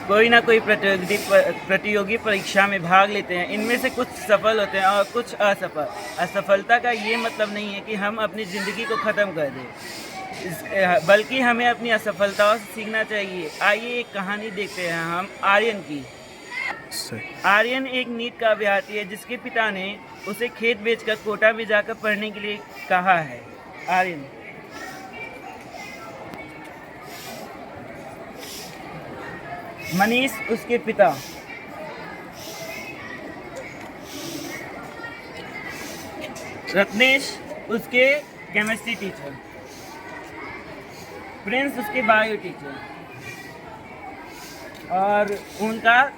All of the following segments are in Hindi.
कोई ना कोई प्रतियोगी परीक्षा में भाग लेते हैं। इनमें से कुछ सफल होते हैं और कुछ असफल। असफलता का ये मतलब नहीं है कि हम अपनी ज़िंदगी को ख़त्म कर दें, बल्कि हमें अपनी असफलताओं से सीखना चाहिए। आइए एक कहानी देखते हैं हम आर्यन की। आर्यन एक नीट का अभ्यर्थी है जिसके पिता ने उसे खेत बेचकर कोटा में जाकर पढ़ने के लिए कहा है। आर्यन मनीष उसके पिता, रत्नेश उसके केमिस्ट्री टीचर, प्रिंस उसके बायो टीचर और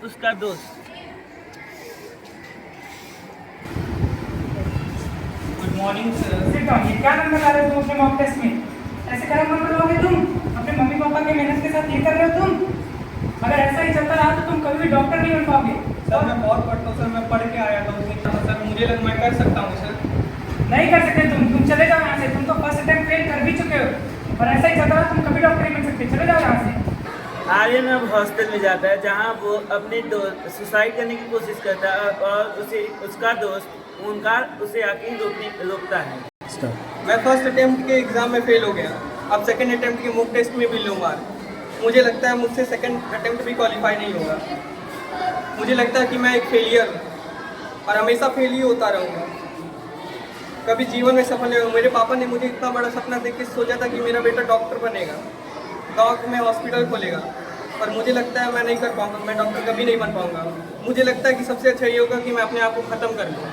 उसका दोस्त। Good morning sir. Sit down. क्या नंबर ला रहे हो तुम अपने मॉक टेस्ट में? ऐसे क्या नंबर लोगे तुम? अपने मम्मी पापा के मेहनत के साथ ये कर रहे हो तुम? अगर ऐसा ही चलता रहा तो तुम कभी भी डॉक्टर नहीं बन पाओगे। सर मैं बहुत पढ़ता हूँ सर, मैं पढ़ के आया था उसी तरह सर, मैं कर सकता हूँ सर। नहीं कर सकते तुम चले जाओ यहाँ से। तुम तो फर्स्ट अटेम्प्ट फेल कर भी चुके हो और ऐसा ही चलता रहा तुम कभी डॉक्टर नहीं बन सकते। चले जाओ यहाँ से। आर्यन अब हॉस्टल में जाता है जहाँ वो अपने दोस्त सुसाइड करने की कोशिश करता है और उसका दोस्त ओंकार उसे आके रोकता है। मैं फर्स्ट अटेम्प्ट के एग्ज़ाम में फेल हो गया, अब सेकंड अटेम्प्ट के मॉक टेस्ट में भी लो मार्क। मुझे लगता है मुझसे सेकंड अटेम्प्ट भी क्वालिफाई नहीं होगा। मुझे लगता है कि मैं एक फेलियर हूँ और हमेशा फेल ही होता रहूँगा, कभी जीवन में सफल नहीं होगा। मेरे पापा ने मुझे इतना बड़ा सपना देख के सोचा था कि मेरा बेटा डॉक्टर बनेगा, गाँव में हॉस्पिटल खोलेगा, और मुझे लगता है मैं नहीं कर पाऊँगा, मैं डॉक्टर कभी नहीं बन पाऊँगा। मुझे लगता है कि सबसे अच्छा ये होगा कि मैं अपने आप को ख़त्म कर लूँ।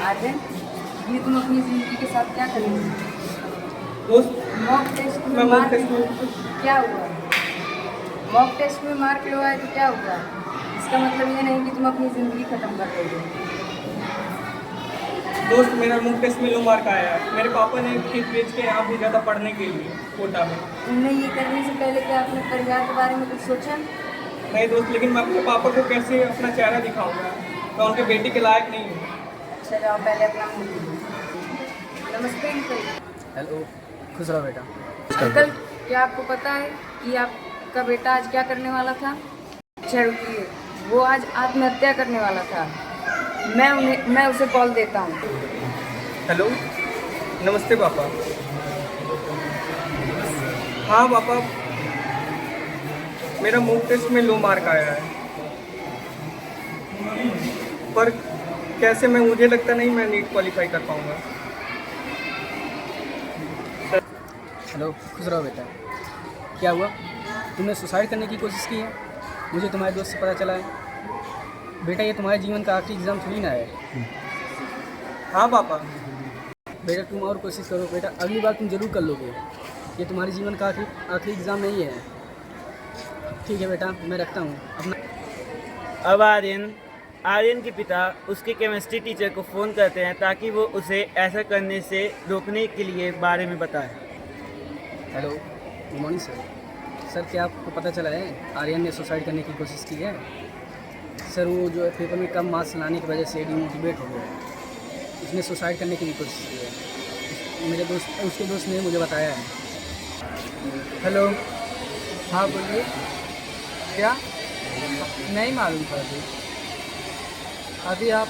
आर्यन, ये तुम अपनी ज़िंदगी के साथ क्या करोगे? दोस्त मॉक टेस्ट में मैं मॉक मार्क टेस्ट में क्या हुआ? मॉक टेस्ट में मार्क लो आए तो क्या हुआ? इसका मतलब ये नहीं कि तुम अपनी ज़िंदगी ख़त्म कर दोगे। दोस्त मेरा मॉक टेस्ट में लो मार्क आया है। मेरे पापा ने खेत बेच के यहाँ भेजा था पढ़ने के लिए कोटा में। तुमने ये करने से पहले क्या अपने परिवार के बारे में कुछ सोचा? नहीं दोस्त, लेकिन मैं अपने पापा को कैसे अपना चेहरा दिखाऊंगा? मैं उनके बेटे के लायक नहीं हूँ। अच्छा जाओ पहले अपना मुँह धो। नमस्ते अंकल। हेलो, खुश रहो बेटा। अंकल, क्या आपको पता है कि आपका बेटा आज क्या करने वाला था? अच्छा रुकिए, वो आज आत्महत्या करने वाला था। मैं उसे कॉल देता हूँ। हेलो, नमस्ते पापा। हाँ पापा, मेरा मॉक टेस्ट में लो मार्क आया है, पर कैसे मुझे लगता नहीं मैं नीट क्वालिफाई कर पाऊँगा। हेलो, खुश रहो बेटा। क्या हुआ? तुमने सुसाइड करने की कोशिश की है? मुझे तुम्हारे दोस्त से पता चला है। बेटा, ये तुम्हारे जीवन का आखिरी एग्ज़ाम थोड़ी ना है। हाँ पापा। बेटा, तुम और कोशिश करो बेटा, अगली बार तुम ज़रूर कर लोगे। ये तुम्हारे जीवन का आखिरी एग्ज़ाम नहीं है। ठीक है बेटा, मैं रखता हूँ अपना। अब आर्यन के पिता उसके केमिस्ट्री टीचर को फ़ोन करते हैं ताकि वो उसे ऐसा करने से रोकने के लिए बारे में बताए। Hello, good morning sir. Sir, क्या आपको पता चला है आर्यन ने सुसाइड करने की कोशिश की है? सर, वो जो है पेपर में कम मार्क्स लाने की वजह से डिमोटिवेट हो गया है। उसने सुसाइड करने की भी कोशिश की है। उसके दोस्त ने मुझे बताया है। हेलो, हाँ बोलिए। क्या? नहीं मालूम था अभी आप?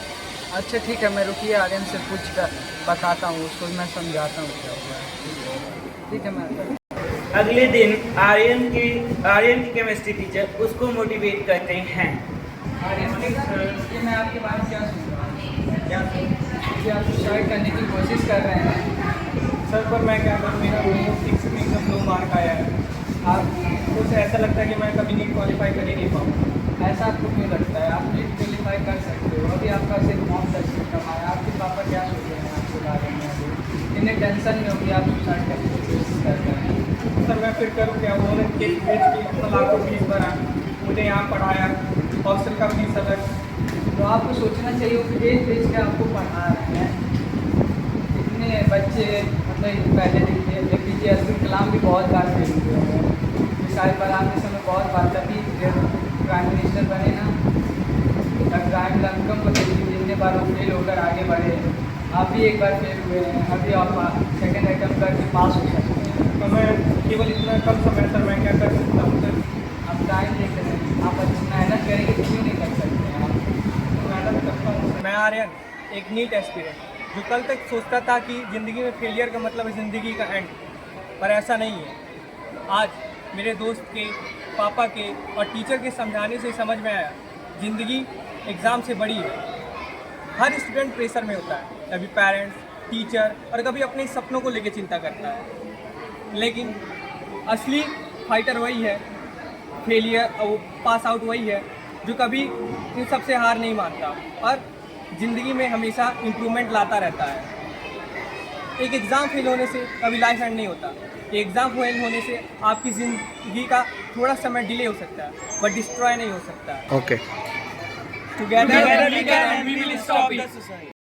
अच्छा ठीक है, मैं रुकिए आर्यन से पूछ कर बताता हूँ, उसको मैं समझाता हूँ क्या हुआ। ठीक है, मैं अगले दिन आर्यन की केमिस्ट्री टीचर उसको मोटिवेट करते हैं। आर्यन सर, ये मैं आपके बारे में क्या सुन रहा हूँ? क्या कि आप सुसाइड करने की कोशिश कर रहे हैं? सर, पर मैं क्या करूँ, मेरा सिक्स में एकदम लो मार्क आया है। आपको से ऐसा लगता है कि मैं कभी नीट क्वालिफाई कर ही नहीं पाऊँगा। ऐसा आपको क्यों लगता है? आप नीट क्वालिफाई कर सकते हो। अभी आपका सिर्फ मॉक टेस्ट कम आया। आपके पापा क्या सोच रहे हैं आपके बारे में? अभी इतने टेंशन में हो कि आप सुसाइड करने की कोशिश कर रहे हैं। सर मैं फिर करूँ क्या? उन्होंने केस बेच के अपना लाखों फीस भरा, मुझे यहाँ पढ़ाया, हॉस्टल का फीस अलग। तो आपको सोचना चाहिए कि केस बेच के आपको पढ़ा रहे हैं। इतने बच्चे मतलब पहले देख लीजिए, अब्दुल कलाम भी बहुत बार फेल हुए हैं। मिसाइल बनाने समय बहुत बार, तभी प्राइम मिनिस्टर बने ना। इब्राहिम लिंकन को देख लीजिए, इतने बार वो फेल होकर आगे बढ़े। आप भी एक बार फेल हुए हैं, अभी आप सेकेंड अटेम्प्ट करके पास हो सकते हैं। तो मैं केवल इतना कम समय सर मैं क्या कर सकता हूँ सर? आप टाइम देख रहे हैं, आप अच्छी मेहनत करेंगे तो क्यों नहीं कर सकते हैं आप? मेहनत करता हूँ सर। मैं आर्यन, एक नीट एस्पिरेंट जो कल तक सोचता था कि ज़िंदगी में फेलियर का मतलब है ज़िंदगी का एंड, पर ऐसा नहीं है। आज मेरे दोस्त के, पापा के और टीचर के समझाने से समझ में आया, ज़िंदगी एग्ज़ाम से बड़ी है। हर स्टूडेंट प्रेशर में होता है, कभी पेरेंट्स, टीचर और कभी अपने सपनों को लेकर चिंता करता है, लेकिन असली फाइटर वही है, फेलियर और पास आउट वही है जो कभी इन सबसे हार नहीं मानता और ज़िंदगी में हमेशा इम्प्रूवमेंट लाता रहता है। एक एग्ज़ाम फेल होने से कभी लाइफ एंड नहीं होता। एक एग्ज़ाम फेल होने से आपकी ज़िंदगी का थोड़ा समय डिले हो सकता है, बट डिस्ट्रॉय नहीं हो सकता। Okay. Together we can and we will stop it.